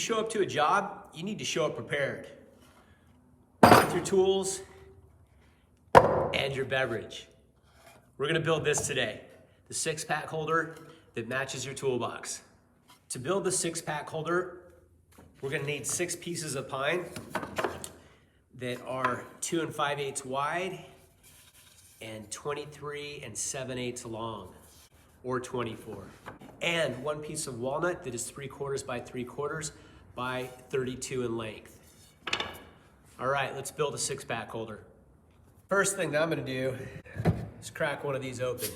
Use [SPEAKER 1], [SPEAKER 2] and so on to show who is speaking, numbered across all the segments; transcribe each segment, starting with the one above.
[SPEAKER 1] show up to a job, you need to show up prepared with your tools and your beverage. We're gonna build this today, the 6-pack holder that matches your toolbox. To build the 6-pack holder, we're gonna need 6 pieces of pine that are 2 5/8 wide and 23 7/8 long, or 24. And 1 piece of walnut that is 3/4 by 3/4 by 32 in length. All right, let's build a 6-pack holder. First thing that I'm gonna do is crack one of these open.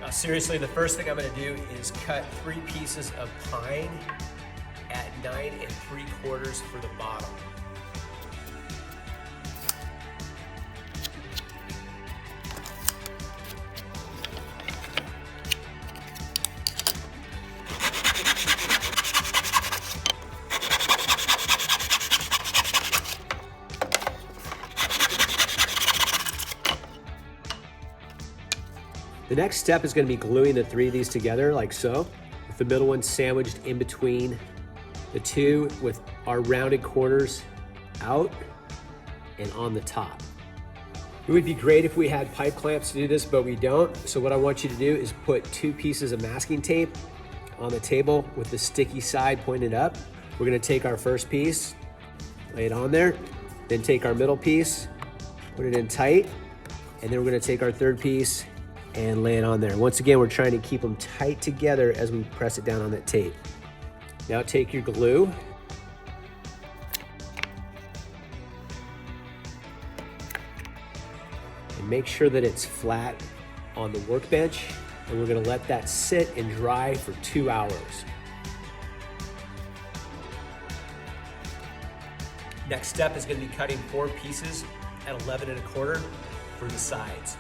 [SPEAKER 1] Now, seriously, the first thing I'm gonna do is cut 3 pieces of pine at 9 3/4 for the bottom. The next step is going to be gluing the 3 of these together like so, with the middle one sandwiched in between the 2 with our rounded corners out and on the top. It would be great if we had pipe clamps to do this, but we don't. So what I want you to do is put 2 pieces of masking tape on the table with the sticky side pointed up. We're going to take our first piece, lay it on there, then take our middle piece, put it in tight, and then we're going to take our third piece and lay it on there. Once again, we're trying to keep them tight together as we press it down on that tape. Now take your glue and make sure that it's flat on the workbench, and we're gonna let that sit and dry for 2 hours. Next step is gonna be cutting 4 pieces at 11 1/4 for the sides.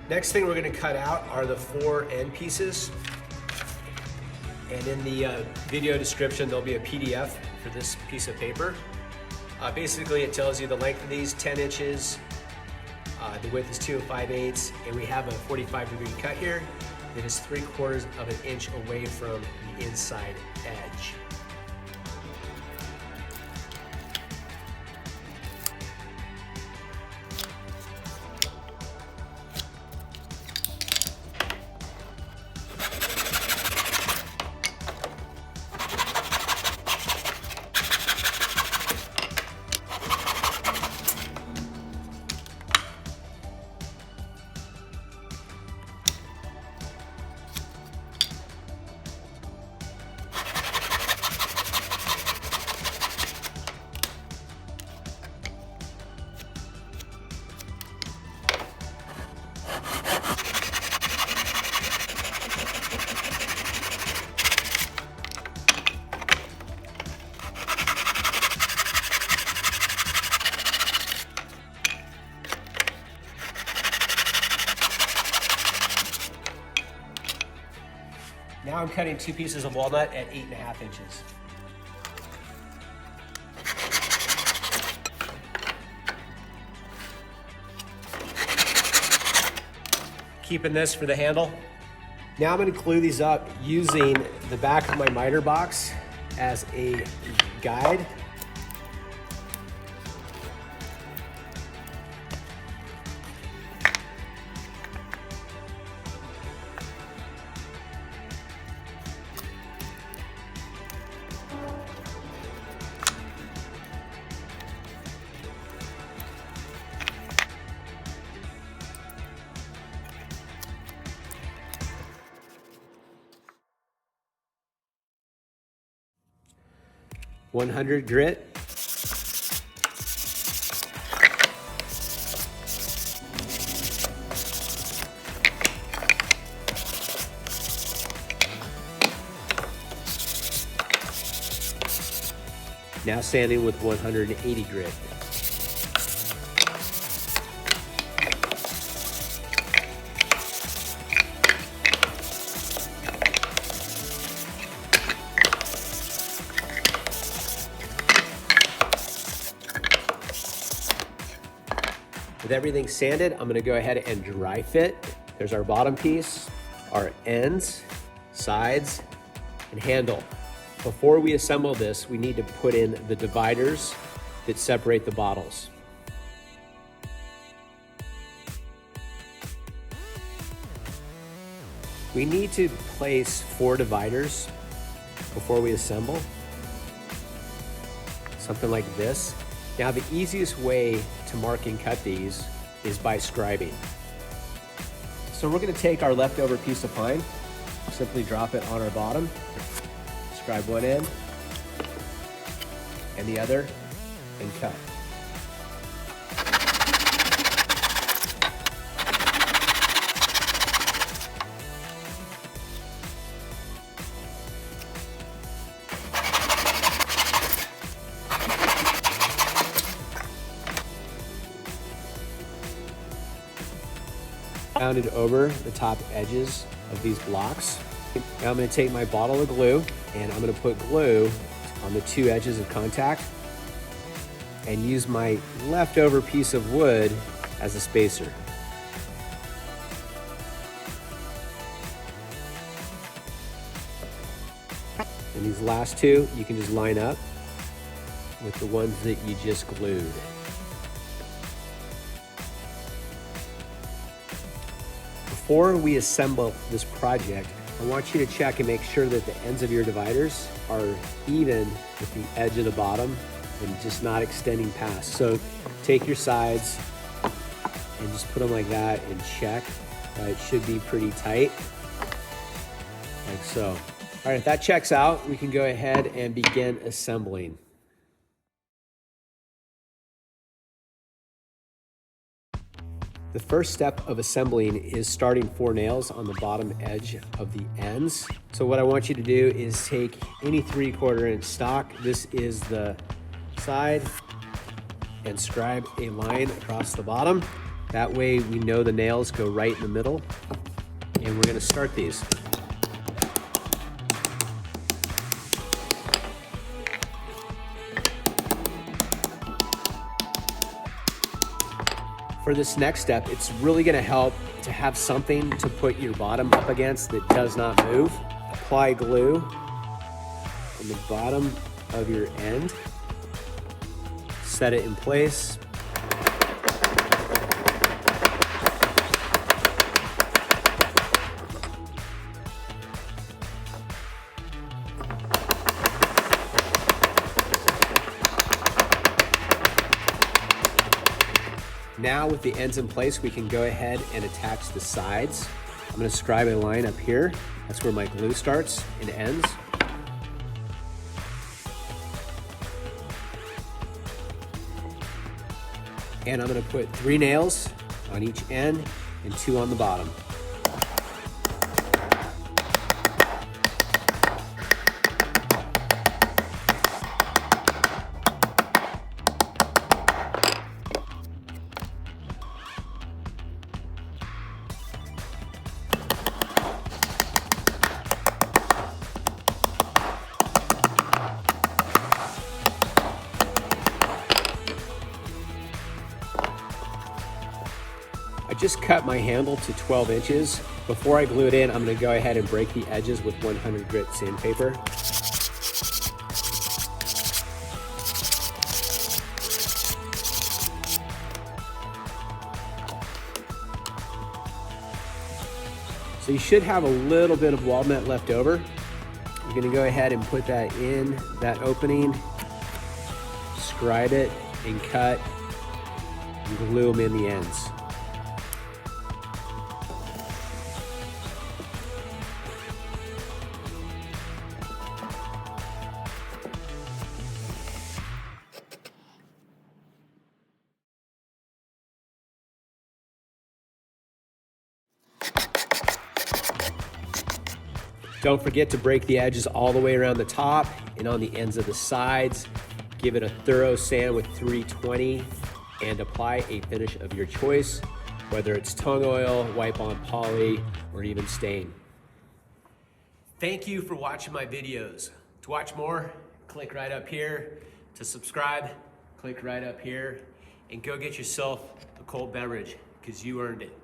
[SPEAKER 1] Next thing we're going to cut out are the 4 end pieces. And in the video description, there'll be a PDF for this piece of paper. Basically, it tells you the length of these, 10 inches. The width is 2 5/8, and we have a 45-degree cut here that is 3/4 of an inch away from the inside edge. Now I'm cutting 2 pieces of walnut at 8 1/2 inches. Keeping this for the handle. Now I'm going to glue these up using the back of my miter box as a guide. .100 grit. Now sanding with 180 grit. With everything sanded, I'm gonna go ahead and dry fit. There's our bottom piece, our ends, sides, and handle. Before we assemble this, we need to put in the dividers that separate the bottles. We need to place 4 dividers before we assemble. Something like this. Now, the easiest way to mark and cut these is by scribing. So we're gonna take our leftover piece of pine, simply drop it on our bottom, scribe one end and the other, and cut. Rounded over the top edges of these blocks. Now I'm going to take my bottle of glue and I'm going to put glue on the 2 edges of contact and use my leftover piece of wood as a spacer. And these last 2 you can just line up with the ones that you just glued. Before we assemble this project, I want you to check and make sure that the ends of your dividers are even with the edge of the bottom and just not extending past. So take your sides and just put them like that and check. It should be pretty tight, like so. All right, if that checks out, we can go ahead and begin assembling. The first step of assembling is starting 4 nails on the bottom edge of the ends. So what I want you to do is take any 3/4 inch stock. This is the side, and scribe a line across the bottom. That way we know the nails go right in the middle. And we're gonna start these. For this next step, it's really gonna help to have something to put your bottom up against that does not move. Apply glue on the bottom of your end. Set it in place. Now with the ends in place, we can go ahead and attach the sides. I'm gonna scribe a line up here. That's where my glue starts and ends. And I'm gonna put 3 nails on each end and 2 on the bottom. I just cut my handle to 12 inches
[SPEAKER 2] Before I glue it in, I'm gonna go ahead and break the edges with 100 grit sandpaper. So you should have a little bit of wall nut left over. You're gonna go ahead and put that in that opening, scribe it and cut, and glue them in the ends. Don't forget to break the edges all the way around the top and on the ends of the sides. Give it a thorough sand with 320 and apply a finish of your choice, whether it's tung oil, wipe on poly, or even stain.
[SPEAKER 1] Thank you for watching my videos. To watch more, click right up here. To subscribe, click right up here. And go get yourself a cold beverage, because you earned it.